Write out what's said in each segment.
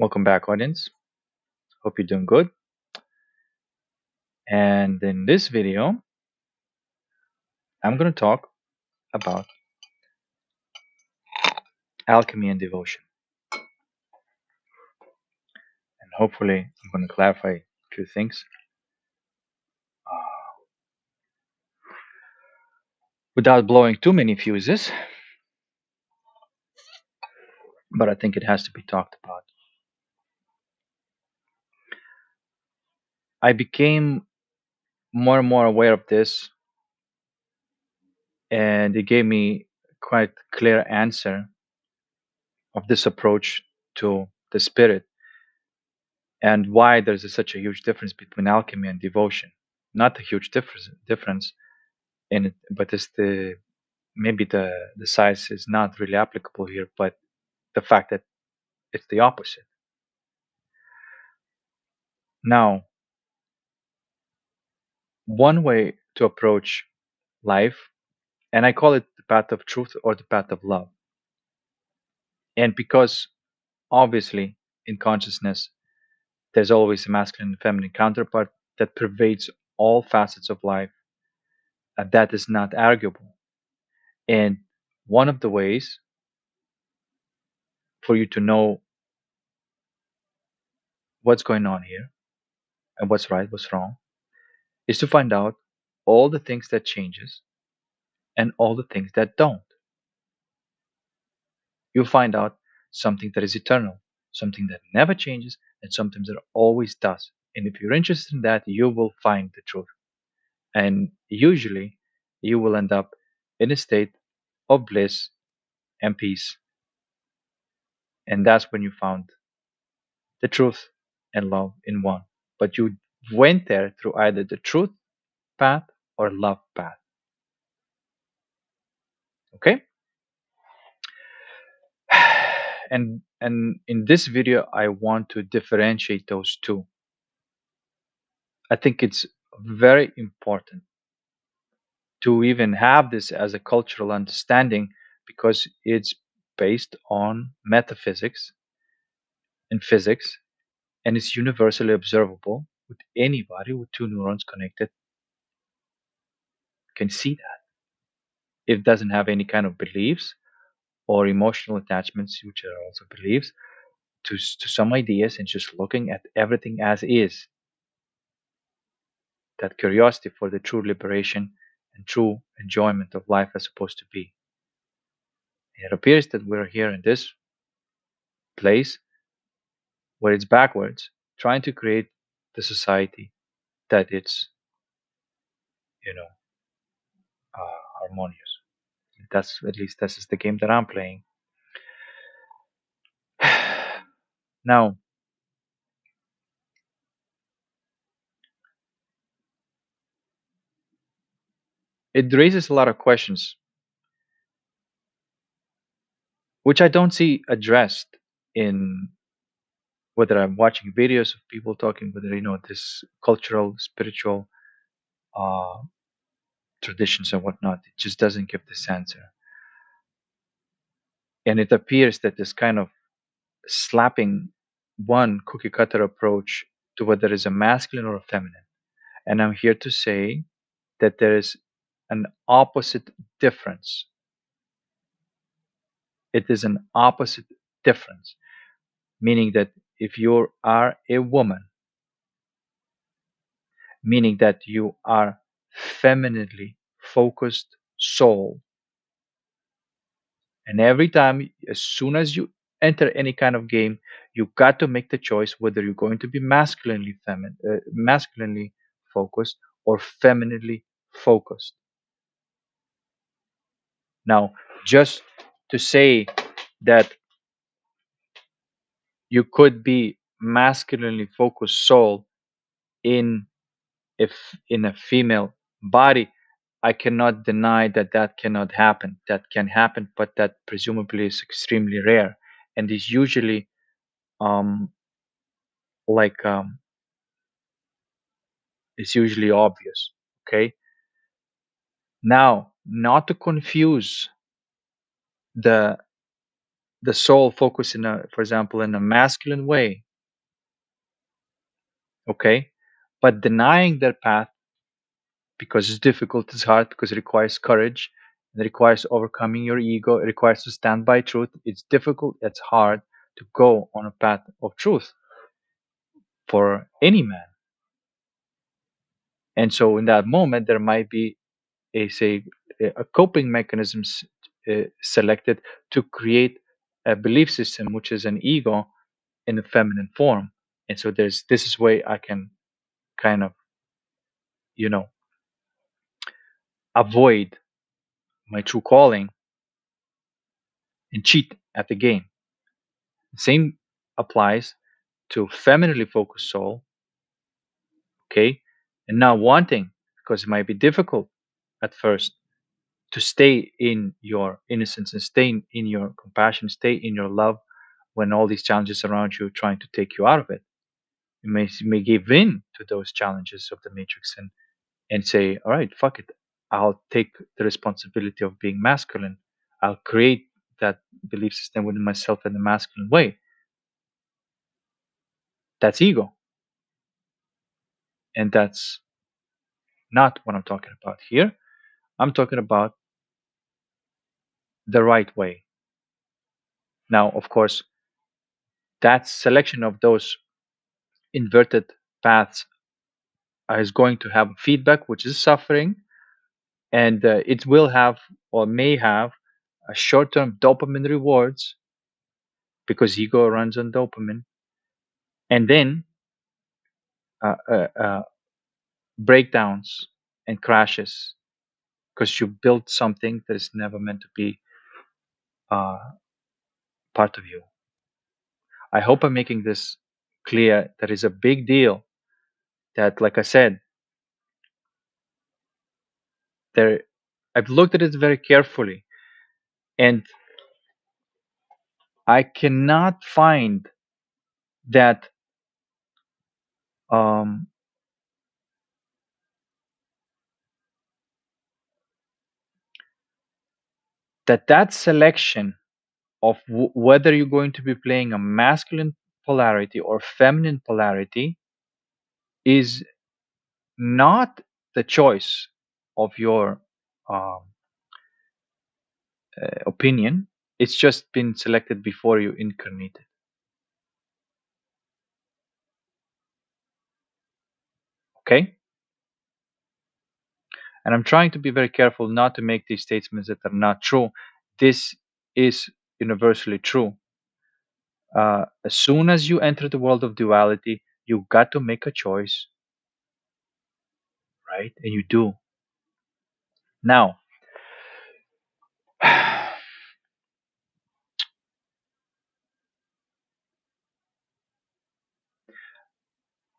Welcome back, audience. Hope you're doing good. And in this video, I'm going to talk about alchemy and devotion. And hopefully, I'm going to clarify a few things without blowing too many fuses, but I think it has to be talked about. I became more and more aware of this, and it gave me quite clear answer of this approach to the spirit and why there's such a huge difference between alchemy and devotion. Not a huge difference in it, but it's maybe the size is not really applicable here, but the fact that it's the opposite. Now, one way to approach life, and I call it the path of truth or the path of love. And because obviously in consciousness, there's always a masculine and feminine counterpart that pervades all facets of life, that is not arguable. And one of the ways for you to know what's going on here and what's right, what's wrong, is to find out all the things that changes and all the things that don't. You'll find out something that is eternal, something that never changes, and something that always does. And if you're interested in that, you will find the truth. And usually, you will end up in a state of bliss and peace. And that's when you found the truth and love in one. But you went there through either the truth path or love path. Okay? And in this video, I want to differentiate those two. I think it's very important to even have this as a cultural understanding because it's based on metaphysics and physics, and it's universally observable with anybody with two neurons connected can see that. It doesn't have any kind of beliefs or emotional attachments, which are also beliefs, to some ideas, and just looking at everything as is. That curiosity for the true liberation and true enjoyment of life as supposed to be. It appears that we're here in this place where it's backwards, trying to create the society that it's, you know, harmonious. That's at least this is the game that I'm playing. Now, it raises a lot of questions, which I don't see addressed in whether I'm watching videos of people talking, whether this cultural, spiritual uh, traditions and whatnot. It just doesn't give this answer, and it appears that this kind of slapping one cookie cutter approach to whether it's a masculine or a feminine. And I'm here to say that there is an opposite difference. It is an opposite difference, meaning that if you are a woman, meaning that you are femininely focused soul, and every time, as soon as you enter any kind of game, you got to make the choice whether you're going to be masculinely focused or femininely focused. Now, just to say that you could be masculinely focused soul in if in a female body, I cannot deny that that cannot happen. That can happen, but that presumably is extremely rare and is usually um, like it's usually obvious. Okay. Now, not to confuse the the soul focus in a, for example, in a masculine way, okay, but denying their path because it's difficult, it's hard, because it requires courage, it requires overcoming your ego, it requires to stand by truth. It's difficult, it's hard to go on a path of truth for any man. And so in that moment, there might be a say a coping mechanisms selected to create a belief system, which is an ego in a feminine form. And so there's this is way I can kind of, you know, avoid my true calling and cheat at the game. The same applies to femininely focused soul, okay, and not wanting, because it might be difficult at first to stay in your innocence and stay in your compassion, stay in your love when all these challenges around you are trying to take you out of it. You may give in to those challenges of the matrix and say, all right, fuck it. I'll take the responsibility of being masculine. I'll create that belief system within myself in a masculine way. That's ego. And that's not what I'm talking about here. I'm talking about the right way. Now, of course, that selection of those inverted paths is going to have feedback, which is suffering, and it will have or may have a short-term dopamine rewards because ego runs on dopamine, and then uh, uh, uh, breakdowns and crashes because you built something that is never meant to be uh, part of you. I hope I'm making this clear. That is a big deal. That, like I said, there I've looked at it very carefully, and I cannot find that um, that selection of whether you're going to be playing a masculine polarity or feminine polarity is not the choice of your um, opinion. It's just been selected before you incarnated. Okay, and I'm trying to be very careful not to make these statements that are not true. This is universally true. As soon as you enter the world of duality, you got to make a choice, right? And you do. Now,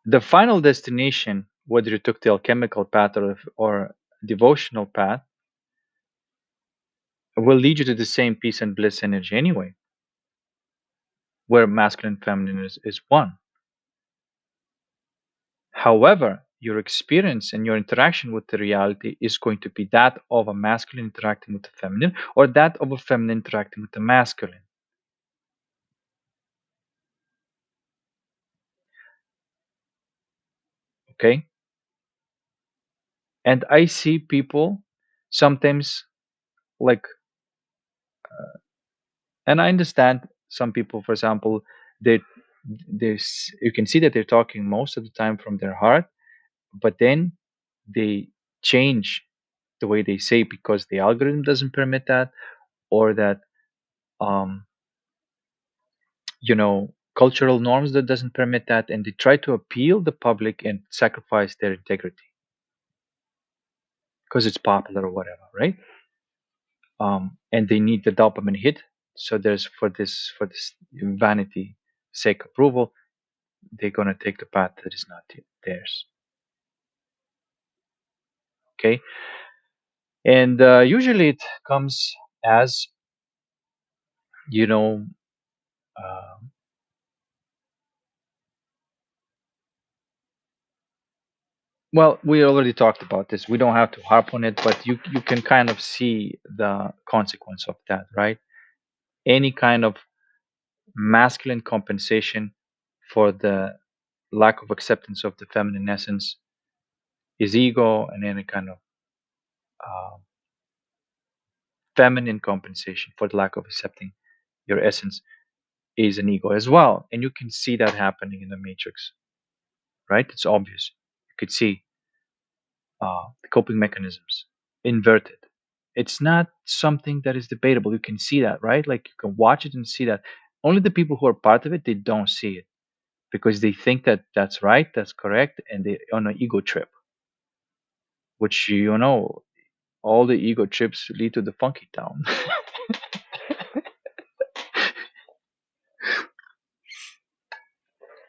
the final destination, whether you took the alchemical path or devotional path, will lead you to the same peace and bliss energy anyway, where masculine and feminine is one. However, your experience and your interaction with the reality is going to be that of a masculine interacting with the feminine or that of a feminine interacting with the masculine. Okay? And I see people sometimes like, and I understand some people, for example, they there's you can see that they're talking most of the time from their heart, but then they change the way they say because the algorithm doesn't permit that, or that um, cultural norms that doesn't permit that, and they try to appeal the public and sacrifice their integrity because it's popular or whatever, right? And they need the dopamine hit. So there's for this vanity sake approval, they're gonna take the path that is not theirs. Okay, and usually it comes as you know. Uh, well, we already talked about this. We don't have to harp on it, but you can kind of see the consequence of that, right? Any kind of masculine compensation for the lack of acceptance of the feminine essence is ego, and any kind of uh, feminine compensation for the lack of accepting your essence is an ego as well. And you can see that happening in the matrix, right? It's obvious. You could see the coping mechanisms inverted. It's not something that is debatable. You can see that, right? Like you can watch it and see that. Only the people who are part of it, they don't see it because they think that that's right, that's correct, and they're on an ego trip, which, all the ego trips lead to the funky town.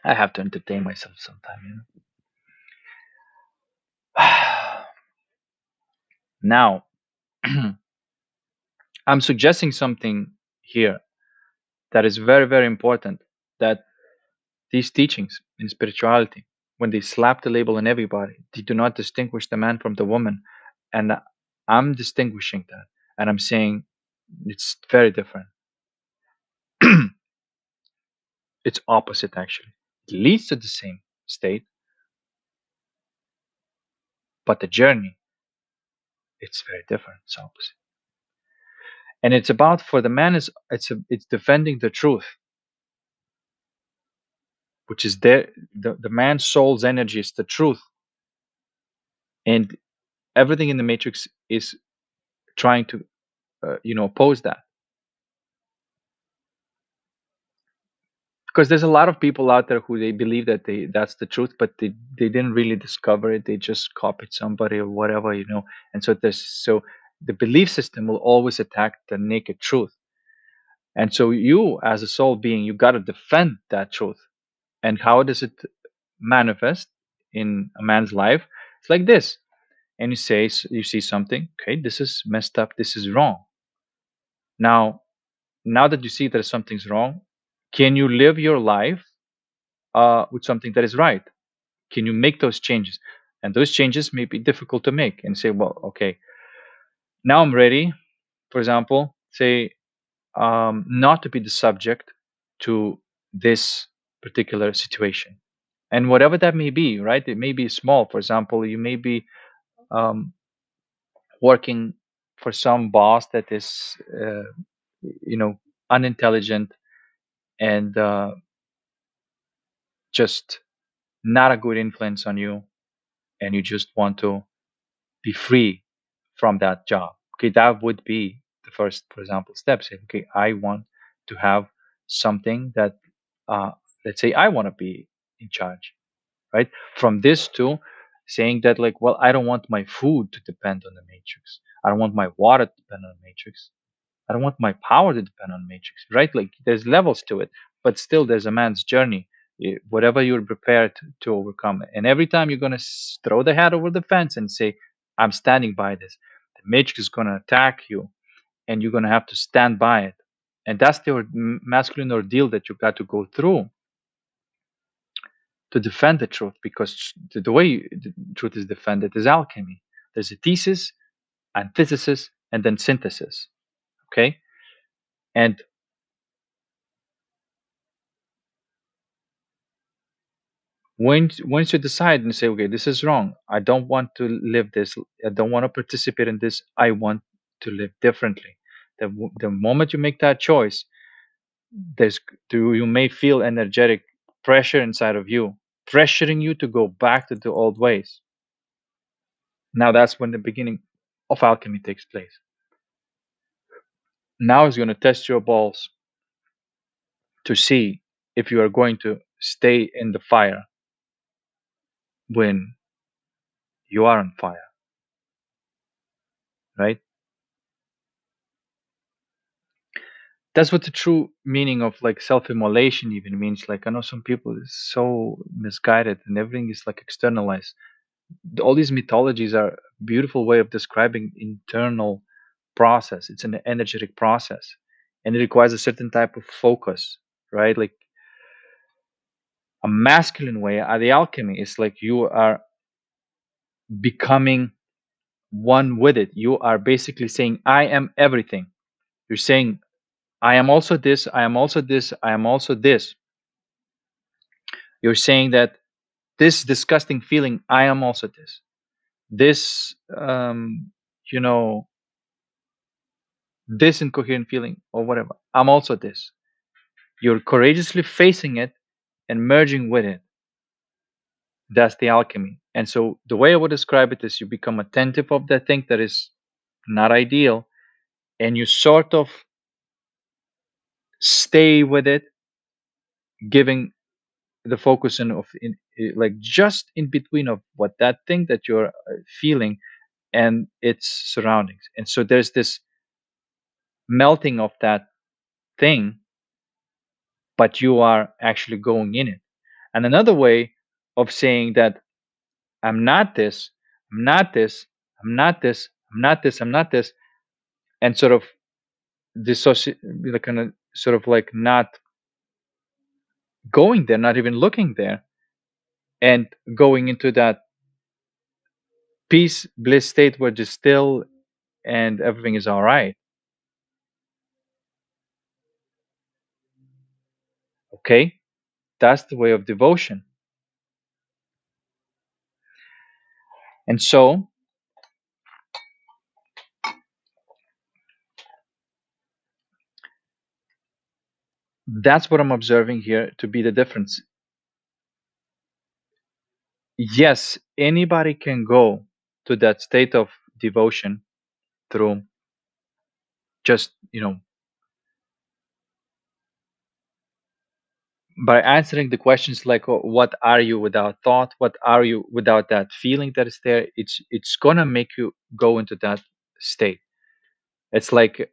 I have to entertain myself sometime, Now, I'm suggesting something here that is very, very important, that these teachings in spirituality, when they slap the label on everybody, they do not distinguish the man from the woman. And I'm distinguishing that. And I'm saying it's very different. It's opposite, actually. It leads to the same state, but the journey, it's very different. It's opposite. And it's about, for the man, it's defending the truth, which is the man's soul's energy is the truth. And everything in the matrix is trying to oppose that, because there's a lot of people out there who they believe that that's the truth, but they didn't really discover it. They just copied somebody or whatever. And so the belief system will always attack the naked truth. And so you, as a soul being, you got to defend that truth. And how does it manifest in a man's life? It's like this. And you see something, okay, this is messed up, this is wrong. Now that you see that something's wrong, can you live your life with something that is right? Can you make those changes? And those changes may be difficult to make, and say, well, okay, now I'm ready, for example, say, not to be the subject to this particular situation. And whatever that may be, right? It may be small. For example, you may be um, working for some boss that is, you know, unintelligent and just not a good influence on you, and you just want to be free from that job. Okay, that would be the first, for example, step. Say, okay, I want to have something that, uh, let's say, I want to be in charge, right? From this to saying that, like, well, I don't want my food to depend on the matrix. I don't want my water to depend on the matrix. I don't want my power to depend on matrix, right? Like there's levels to it, but still there's a man's journey. Whatever you're prepared to overcome, and every time you're gonna throw the hat over the fence and say, "I'm standing by this," the matrix is gonna attack you, and you're gonna have to stand by it. And that's the masculine ordeal that you got to go through to defend the truth, because the way the truth is defended is alchemy. There's a thesis, antithesis, and then synthesis. Okay, and once you decide and say, okay, this is wrong, I don't want to live this, I don't want to participate in this, I want to live differently. The moment you make that choice, there's you may feel energetic pressure inside of you, pressuring you to go back to the old ways. Now that's when the beginning of alchemy takes place. Now it's going to test your balls to see if you are going to stay in the fire when you are on fire, right? That's what the true meaning of like self-immolation even means. Like I know some people is so misguided and everything is like externalized. All these mythologies are a beautiful way of describing internal process. It's an energetic process, and it requires a certain type of focus, right? Like a masculine way. The alchemy is like you are becoming one with it. You are basically saying, "I am everything." You're saying, I am also this, I am also this, I am also this. You're saying that this disgusting feeling, I am also this. This, you know, this incoherent feeling or whatever, I'm also this. You're courageously facing it and merging with it. That's the alchemy. And so the way I would describe it is you become attentive of the thing that is not ideal, and you sort of stay with it, giving the focus like just in between of what that thing that you're feeling and its surroundings. And so there's this melting of that thing, but you are actually going in it. And another way of saying that I'm not this, I'm not this, I'm not this, I'm not this, I'm not this, and sort of dissociate, like kind of sort of like not going there, not even looking there, and going into that peace, bliss state where just still and everything is all right. Okay, that's the way of devotion. And so that's what I'm observing here to be the difference. Yes, anybody can go to that state of devotion through just, by answering the questions like, what are you without thought? What are you without that feeling that is there? It's gonna make you go into that state. It's like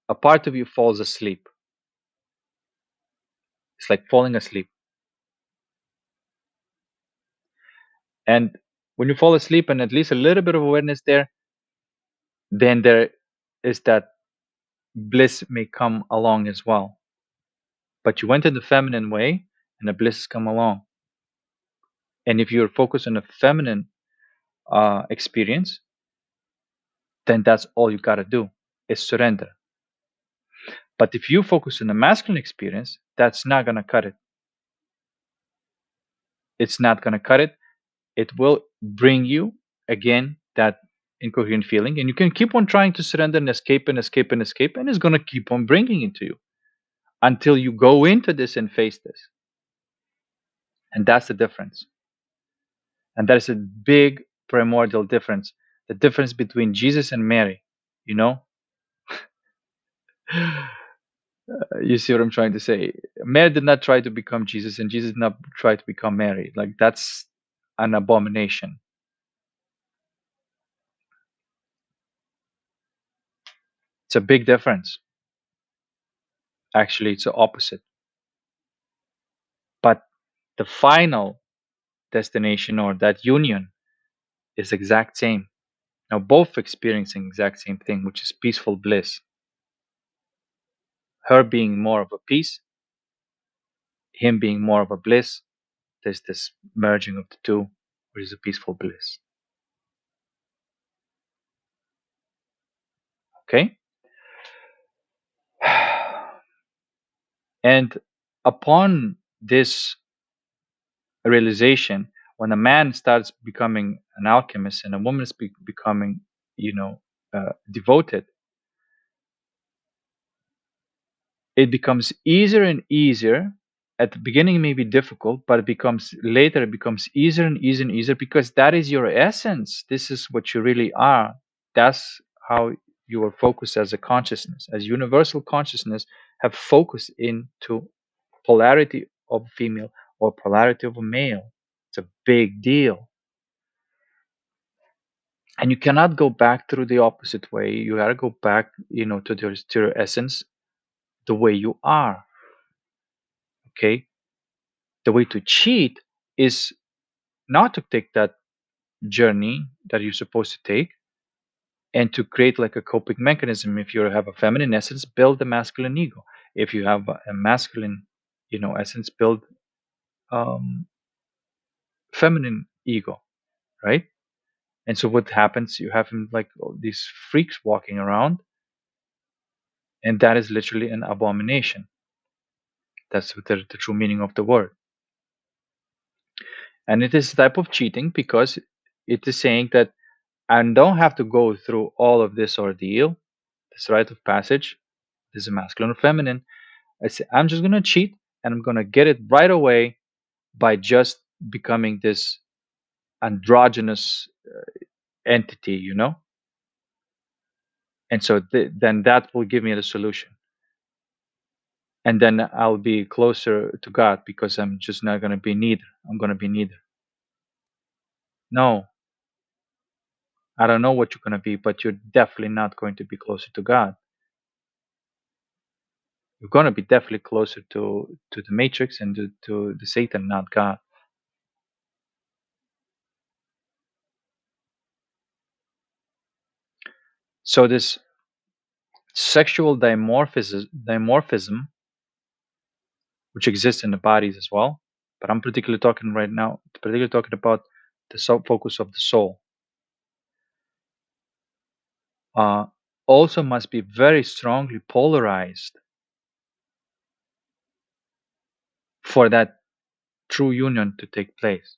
a part of you falls asleep. It's like falling asleep. And when you fall asleep and at least a little bit of awareness there, then there is that bliss may come along as well. But you went in the feminine way and the bliss come along. And if you're focused on a feminine experience, then that's all you got to do is surrender. But if you focus on a masculine experience, that's not going to cut it. It's not going to cut it. It will bring you again that incoherent feeling. And you can keep on trying to surrender and escape and escape and escape. And it's going to keep on bringing it to you until you go into this and face this. And that's the difference. And that is a big primordial difference. The difference between Jesus and Mary, you know? You see what I'm trying to say? Mary did not try to become Jesus, and Jesus did not try to become Mary. Like, that's an abomination. It's a big difference. Actually, it's the opposite. But the final destination or that union is exact same. Now, both experiencing exact same thing, which is peaceful bliss. Her being more of a peace, him being more of a bliss. There's this merging of the two, which is a peaceful bliss. Okay? And upon this realization, when a man starts becoming an alchemist and a woman is becoming, devoted, it becomes easier and easier. At the beginning, it may be difficult, but it becomes easier and easier and easier because that is your essence. This is what you really are. That's how you are focused as a consciousness, as universal consciousness, have focused into polarity of female or polarity of a male. It's a big deal. And you cannot go back through the opposite way. You gotta go back, to your essence, the way you are. Okay. The way to cheat is not to take that journey that you're supposed to take and to create like a coping mechanism. If you have a feminine essence, build a masculine ego. If you have a masculine, essence, build um, feminine ego, right? And so what happens? You have him like all these freaks walking around, And that is literally an abomination. That's the true meaning of the word. And it is a type of cheating because it is saying that I don't have to go through all of this ordeal, this rite of passage. This is masculine or feminine. I say, I'm just going to cheat and I'm going to get it right away by just becoming this androgynous entity, And so then that will give me the solution. And then I'll be closer to God because I'm just not going to be neither. I'm going to be neither. No, I don't know what you're going to be, but you're definitely not going to be closer to God. You're going to be definitely closer to the matrix and to the Satan, not God. So this sexual dimorphism, which exists in the bodies as well, but I'm particularly talking right now, particularly talking about the focus of the soul, uh, also must be very strongly polarized for that true union to take place.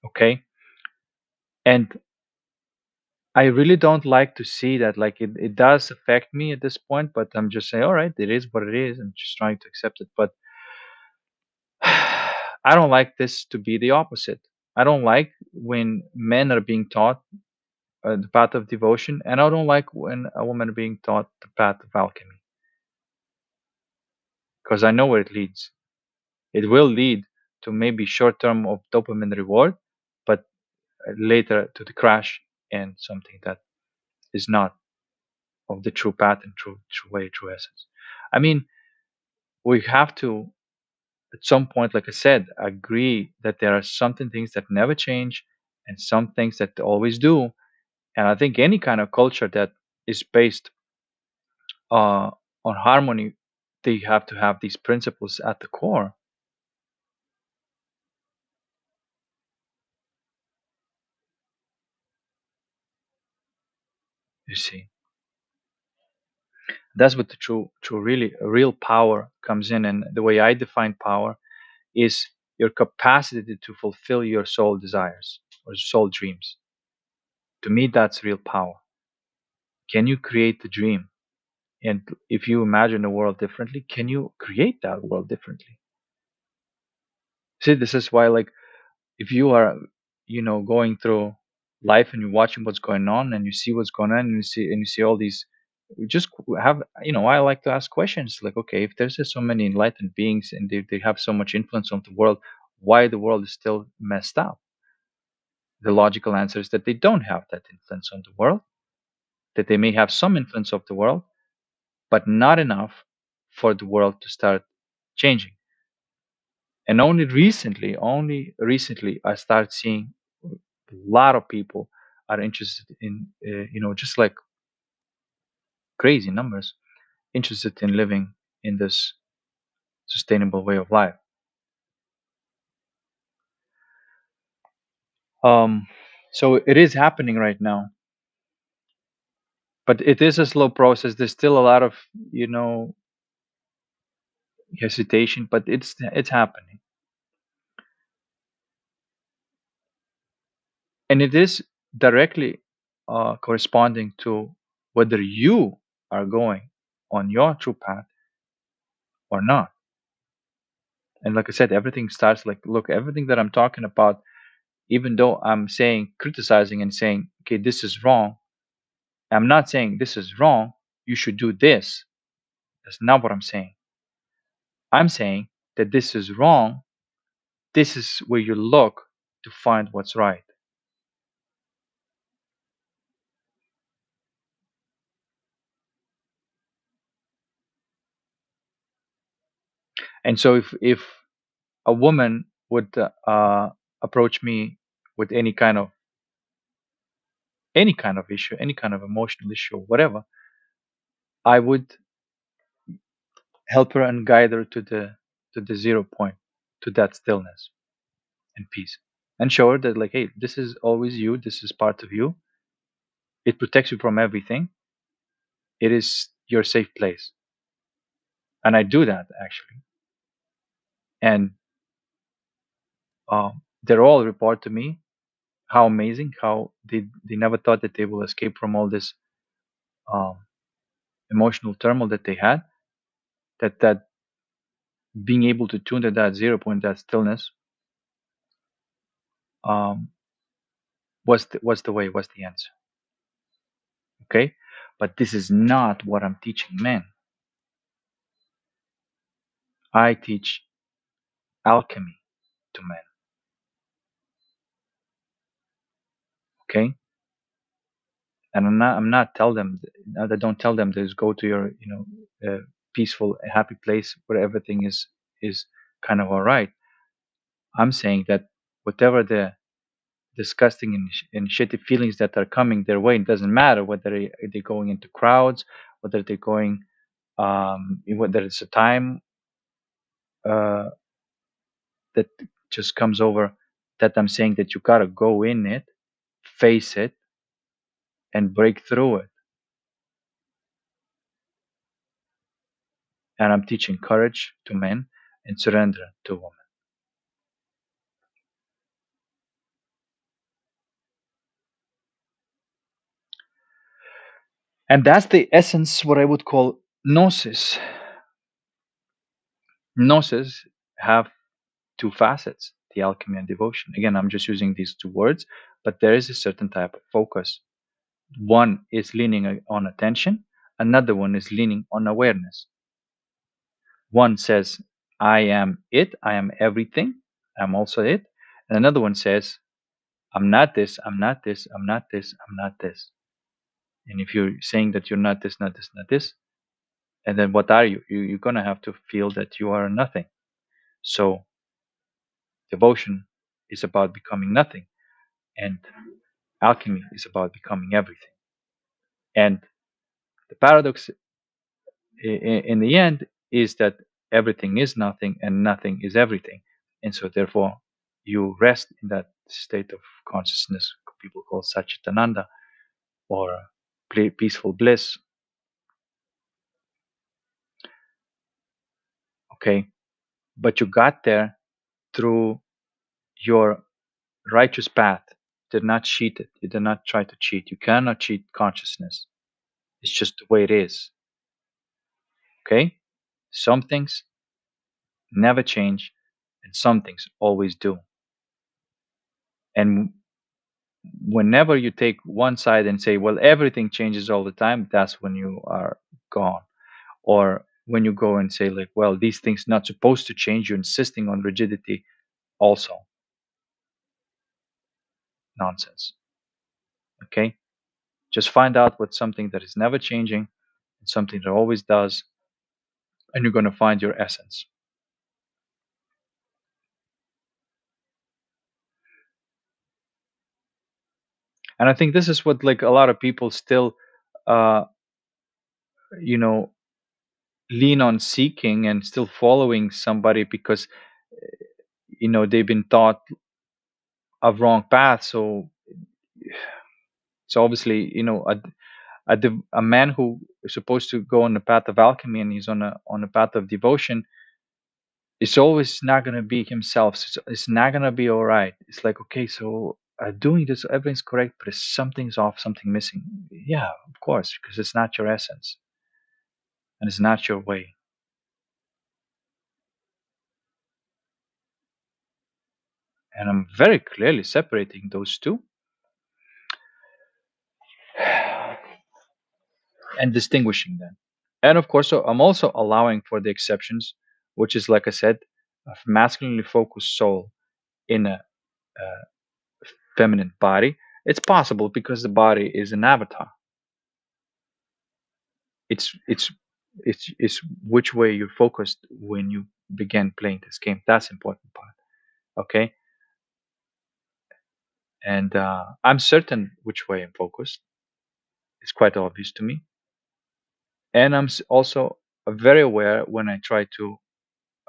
Okay, and I really don't like to see that. Like it does affect me at this point, but I'm just saying, all right, it is what it is. I'm just trying to accept it. But I don't like this to be the opposite. I don't like when men are being taught the path of devotion, and I don't like when a woman are being taught the path of alchemy because I know where it leads. It will lead to maybe short term of dopamine reward, but later to the crash and something that is not of the true path and true way, true essence. I mean, we have to, at some point, like I said, agree that there are certain things that never change and some things that always do. And I think any kind of culture that is based uh, on harmony, they have to have these principles at the core. You see, that's what the really real power comes in. And the way I define power is your capacity to fulfill your soul desires or soul dreams. To me, that's real power. Can you create the dream? And if you imagine the world differently, can you create that world differently? See, this is why, like, if you are, going through life and you're watching what's going on and you see what's going on and you see all these, you just have, I like to ask questions like, okay, if there's just so many enlightened beings and they have so much influence on the world, why the world is still messed up? The logical answer is that they don't have that influence on the world, that they may have some influence of the world, but not enough for the world to start changing. And only recently, I start seeing a lot of people are interested in, just like crazy numbers, interested in living in this sustainable way of life. Um, so it is happening right now, but it is a slow process. There's still a lot of, you know, hesitation, but it's happening. And it is directly corresponding to whether you are going on your true path or not. And like I said, everything starts like, look, everything that I'm talking about, even though I'm saying, criticizing and saying, okay, this is wrong, I'm not saying this is wrong, you should do this. That's not what I'm saying. I'm saying that this is wrong, this is where you look to find what's right. And so if a woman would approach me with any kind of issue, any kind of emotional issue, whatever, I would help her and guide her to the 0 point, to that stillness and peace, and show her that, like, hey, this is always you, this is part of you, It protects you from everything. It is your safe place. And I do that actually. And they all report to me how amazing, how they never thought that they will escape from all this um, emotional turmoil that they had. That being able to tune to that 0 point, that stillness, um, was the way, was the answer. Okay, but this is not what I'm teaching men. I teach alchemy to men. Okay, and I'm not tell them. I don't tell them to just go to your peaceful, happy place where everything is kind of all right. I'm saying that whatever the disgusting and shitty feelings that are coming their way, it doesn't matter whether they're going into crowds, whether they're going, whether it's a time uh, that just comes over, that I'm saying that you gotta go in it, face it, and break through it. And I'm teaching courage to men and surrender to women. And that's the essence, what I would call gnosis. Gnosis have two facets, the alchemy and devotion. Again, I'm just using these two words, but there is a certain type of focus. One is leaning on attention, another one is leaning on awareness. One says, I am it, I am everything, I'm also it. And another one says, I'm not this, I'm not this, I'm not this, I'm not this. And if you're saying that you're not this, not this, not this, and then what are you? You're going to have to feel that you are nothing. So devotion is about becoming nothing, and alchemy is about becoming everything. And the paradox in the end is that everything is nothing and nothing is everything. And so, therefore, you rest in that state of consciousness people call Satchitananda or peaceful bliss. Okay. But you got there through your righteous path. You did not cheat it. You did not try to cheat. You cannot cheat consciousness. It's just the way it is. Okay. Some things never change and some things always do. And whenever you take one side and say, well, everything changes all the time, that's when you are gone. Or when you go and say, like, well, these things not supposed to change, you're insisting on rigidity, also nonsense. Okay? Just find out what's something that is never changing and something that always does, and you're going to find your essence. And I think this is what, like, a lot of people still, uh, you know, lean on seeking and still following somebody because, they've been taught a wrong path. So obviously, a man who is supposed to go on the path of alchemy and he's on a path of devotion, it's always not gonna be himself. It's not gonna be all right. It's like, okay, so doing this, everything's correct, but if something's off, something missing. Yeah, of course, because it's not your essence and it's not your way. And I'm very clearly separating those two and distinguishing them. And of course, so I'm also allowing for the exceptions, which is, like I said, a masculinely focused soul in a feminine body. It's possible because the body is an avatar. It's it's it's which way you're focused when you begin playing this game. That's the important part. Okay, and I'm certain which way I'm focused. It's quite obvious to me, and I'm also very aware when I try to.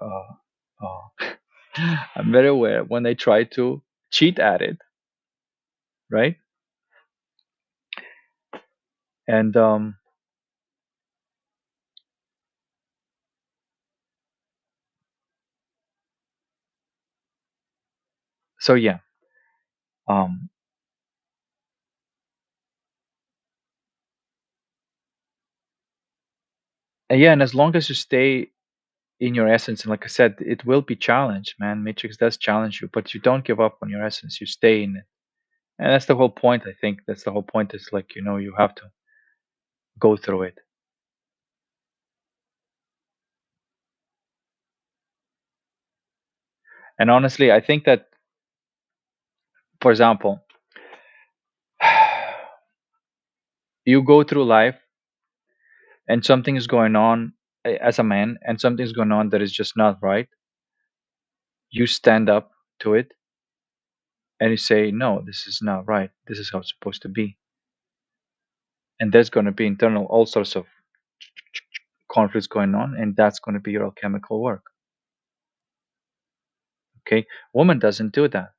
Uh, I'm very aware when I try to cheat at it, right? And so yeah, um, and yeah, and as long as you stay in your essence, and like I said, it will be challenged, man. Matrix does challenge you, but you don't give up on your essence. You stay in it, and that's the whole point. I think that's the whole point. Is like you have to go through it. And honestly, I think that, for example, you go through life and something is going on as a man, and something's going on that is just not right. You stand up to it and you say, "No, this is not right. This is how it's supposed to be." And there's going to be internal all sorts of conflicts going on, and that's going to be your alchemical work. Okay, woman doesn't do that.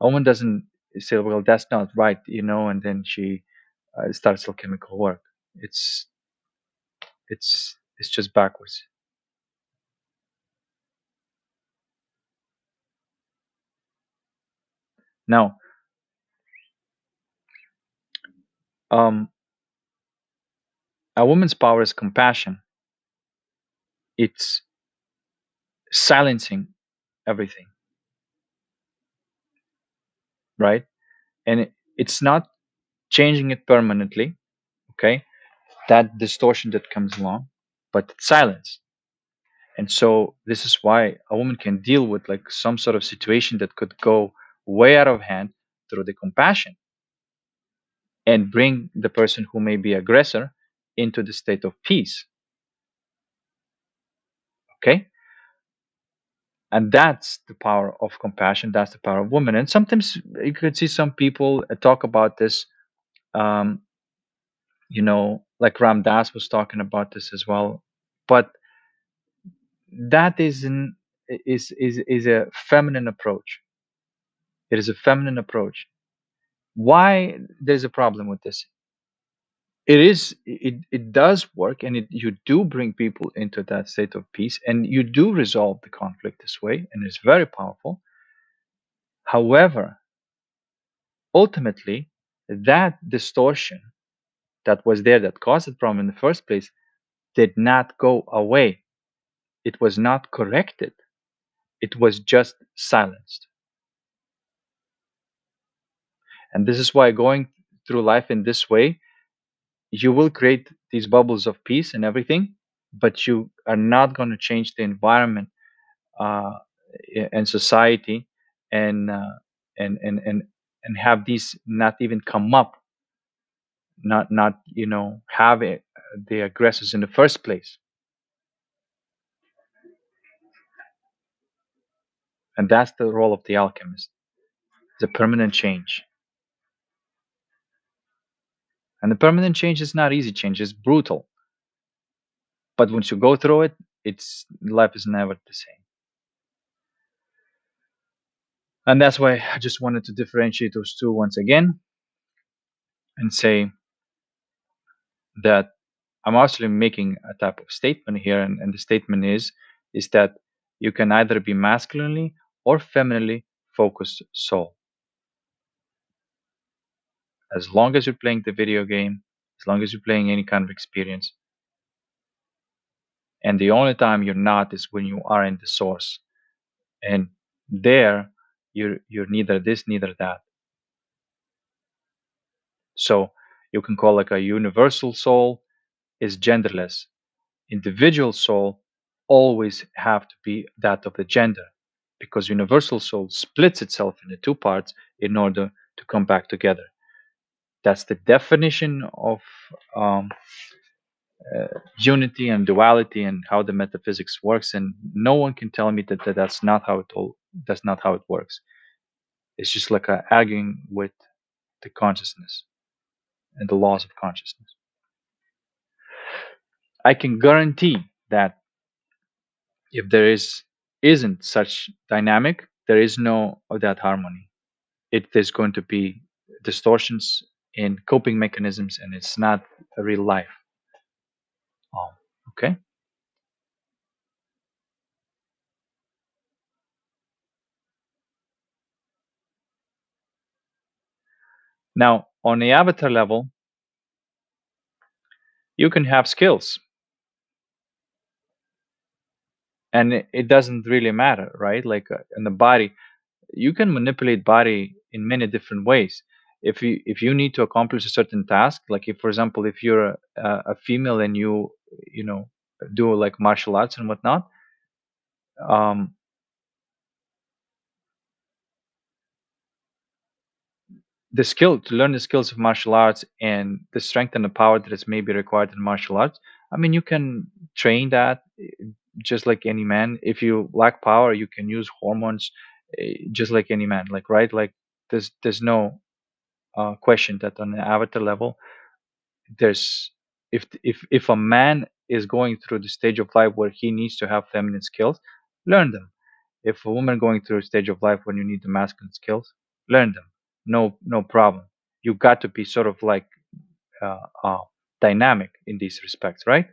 A woman doesn't say, "Well, that's not right," and then she starts alchemical work. It's it's just backwards. Now, um, a woman's power is compassion. It's silencing everything, right? And it's not changing it permanently, okay? That distortion that comes along, but it's silence. And so this is why a woman can deal with like some sort of situation that could go way out of hand through the compassion and bring the person who may be aggressor into the state of peace, okay? And that's the power of compassion. That's the power of women. And sometimes you could see some people talk about this. Um, like Ram Dass was talking about this as well. But that is a feminine approach. It is a feminine approach. Why there's a problem with this? It does work, and you do bring people into that state of peace, and you do resolve the conflict this way, and it's very powerful. However, ultimately, that distortion that was there that caused the problem in the first place did not go away. It was not corrected. It was just silenced. And this is why going through life in this way, you will create these bubbles of peace and everything, but you are not going to change the environment uh, and society, and and and and and have these not even come up, not have it, the aggressors in the first place. And that's the role of the alchemist, the permanent change. And the permanent change is not easy change; it's brutal. But once you go through it, it's life is never the same. And that's why I just wanted to differentiate those two once again and say that I'm actually making a type of statement here, and the statement is that you can either be masculinely or femininely focused soul. As long as you're playing the video game, as long as you're playing any kind of experience, and the only time you're not is when you are in the source, and there you're neither this neither that. So you can call like a universal soul is genderless. Individual soul always have to be that of the gender, because universal soul splits itself into two parts in order to come back together. That's the definition of um, unity and duality and how the metaphysics works, and no one can tell me that that's not how it works. It's just like arguing with the consciousness and the laws of consciousness. I can guarantee that if there isn't such dynamic, there is no of that harmony. It is going to be distortions in coping mechanisms, and it's not a real life. Um, okay. Now, on the avatar level, you can have skills, and it doesn't really matter, right? Like in the body, you can manipulate body in many different ways. If you need to accomplish a certain task, like if, for example, if you're a female and you know do like martial arts and whatnot, um, the skill to learn the skills of martial arts and the strength and the power that is maybe required in martial arts. I mean, you can train that just like any man. If you lack power, you can use hormones just like any man. Like right, like there's no question that on the avatar level, there's if a man is going through the stage of life where he needs to have feminine skills, learn them. If a woman going through a stage of life when you need the masculine skills, learn them. No problem. You got to be sort of like uh, uh, dynamic in these respects, right?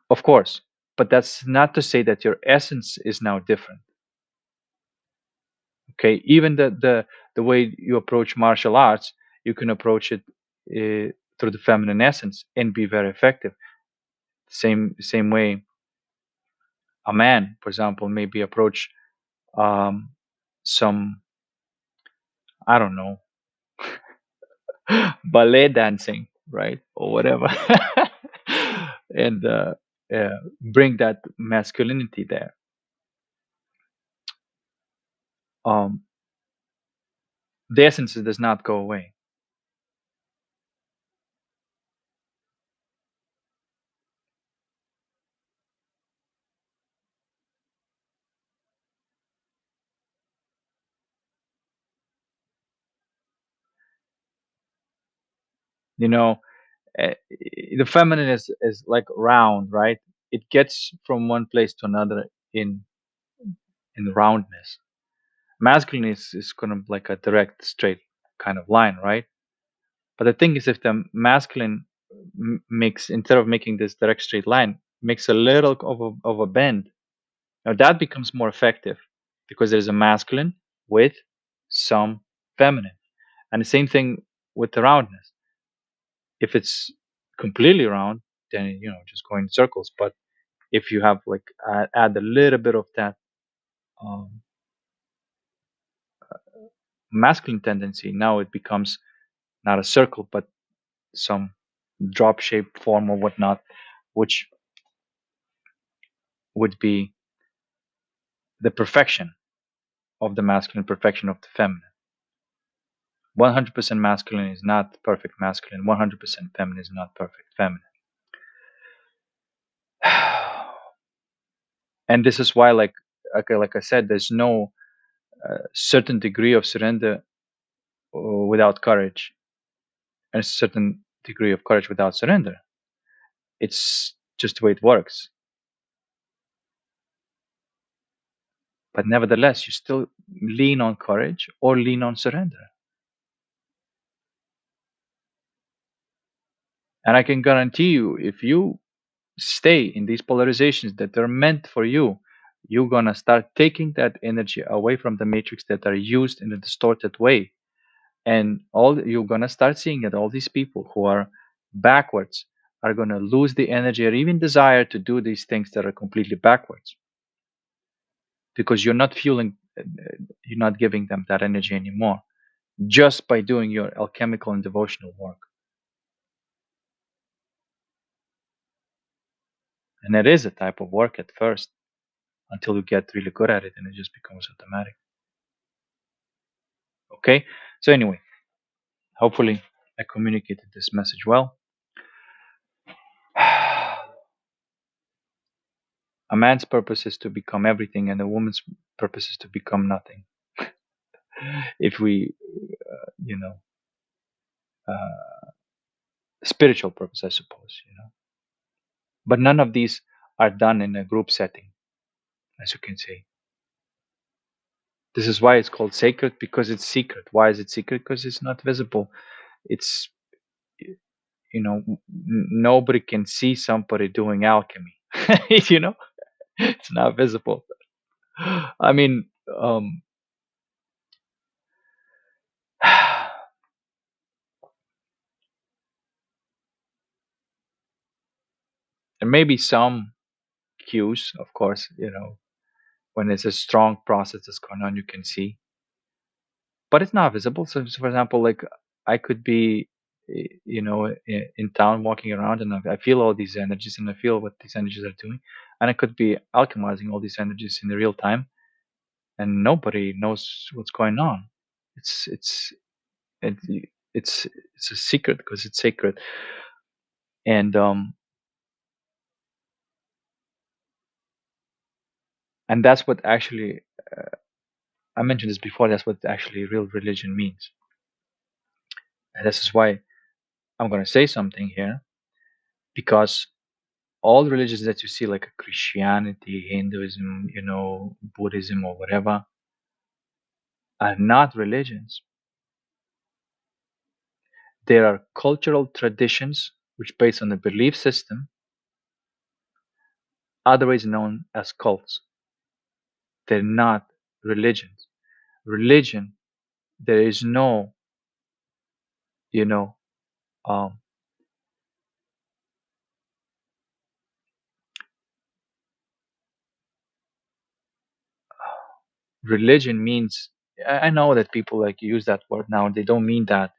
Of course, but that's not to say that your essence is now different. Okay, even the way you approach martial arts, you can approach it through the feminine essence and be very effective. Same way a man, for example, maybe approach um, some, I don't know, ballet dancing, right, or whatever, and bring that masculinity there. Um, the essence does not go away. You know, the feminine is like round, right? It gets from one place to another in roundness. Masculine is kind of like a direct, straight kind of line, right? But the thing is, if the masculine makes, instead of making this direct straight line, makes a little of a bend, now that becomes more effective because there's a masculine with some feminine. And the same thing with the roundness. If it's completely round, then just go in circles. But if you have like add a little bit of that um, masculine tendency, now it becomes not a circle but some drop shaped form or whatnot, which would be the perfection of the masculine, perfection of the feminine. 100% masculine is not perfect masculine. 100% feminine is not perfect feminine. And this is why, like, okay, like I said, there's no certain degree of surrender without courage, and a certain degree of courage without surrender. It's just the way it works. But nevertheless, you still lean on courage or lean on surrender. And I can guarantee you, if you stay in these polarizations that are meant for you, you're gonna start taking that energy away from the matrix that are used in a distorted way. And all you're gonna start seeing that all these people who are backwards are gonna lose the energy or even desire to do these things that are completely backwards because you're not giving them that energy anymore just by doing your alchemical and devotional work. And it is a type of work at first until you get really good at it and it just becomes automatic. Okay. So anyway, hopefully I communicated this message well. A man's purpose is to become everything, and a woman's purpose is to become nothing. If we, you know, spiritual purpose, I suppose. But none of these are done in a group setting, as you can say. This is why it's called sacred, because it's secret. Why is it secret? Because it's not visible. it's nobody can see somebody doing alchemy. you know, it's not visible. I mean, um, there may be some cues, of course, when it's a strong process that's going on, you can see, but it's not visible. So for example, like I could be, in town walking around, and I feel all these energies, and I feel what these energies are doing, and I could be alchemizing all these energies in the real time, and nobody knows what's going on. It's it's it, it's a secret because it's sacred, and that's what actually I mentioned this before. That's what actually real religion means, and this is why I'm going to say something here because all religions that you see, like Christianity, Hinduism, Buddhism, or whatever, are not religions. They are cultural traditions which based on a belief system, otherwise known as cults. They're not religions. Religion, there is no, you know, um, religion means. I know that people like use that word now. They don't mean that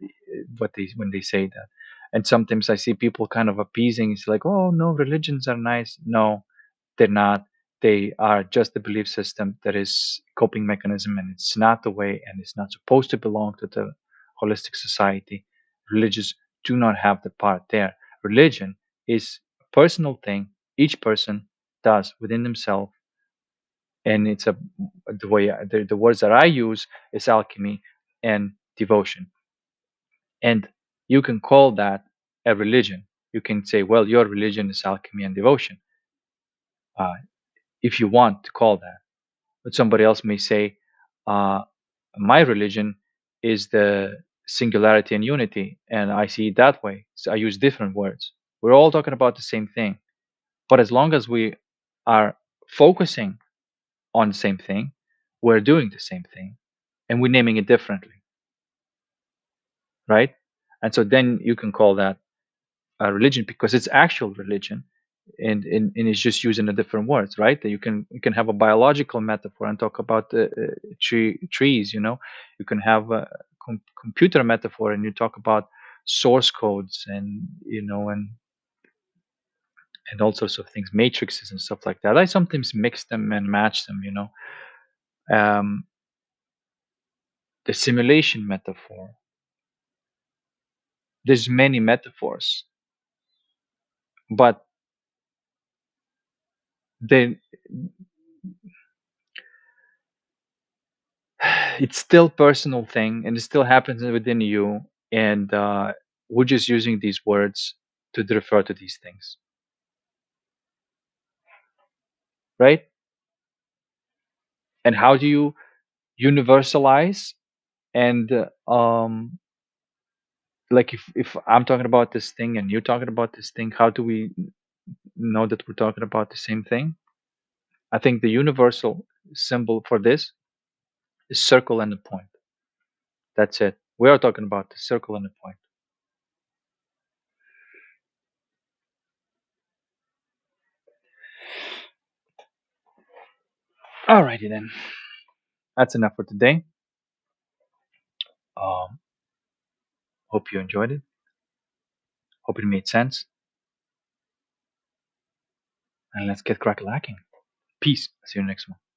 what they when they say that. And sometimes I see people kind of appeasing. It's like, oh no, religions are nice. No, they're not. They are just a belief system that is coping mechanism, and it's not the way, and it's not supposed to belong to the holistic society. Religious do not have the part there. Religion is a personal thing each person does within themselves, and it's the words that I use is alchemy and devotion, and you can call that a religion. You can say, well, your religion is alchemy and devotion, uh, if you want to call that. But somebody else may say, uh, my religion is the singularity and unity, and I see it that way. So I use different words. We're all talking about the same thing. But as long as we are focusing on the same thing, we're doing the same thing, and we're naming it differently, right? And so then you can call that a religion because it's actual religion, and it's just using the different words, right? That you can have a biological metaphor and talk about the trees. You can have a computer metaphor and you talk about source codes, and all sorts of things, matrices and stuff like that. I sometimes mix them and match them. Um, the simulation metaphor. There's many metaphors, but they it's still personal thing, and it still happens within you, and we're just using these words to refer to these things, right? And how do you universalize, and like if I'm talking about this thing and you're talking about this thing, how do we know that we're talking about the same thing? I think the universal symbol for this is circle and a point. That's it. We are talking about the circle and a point. Alrighty then, that's enough for today. um Hope you enjoyed it. Hope it made sense. And let's get crack lacking. Peace. See you next one.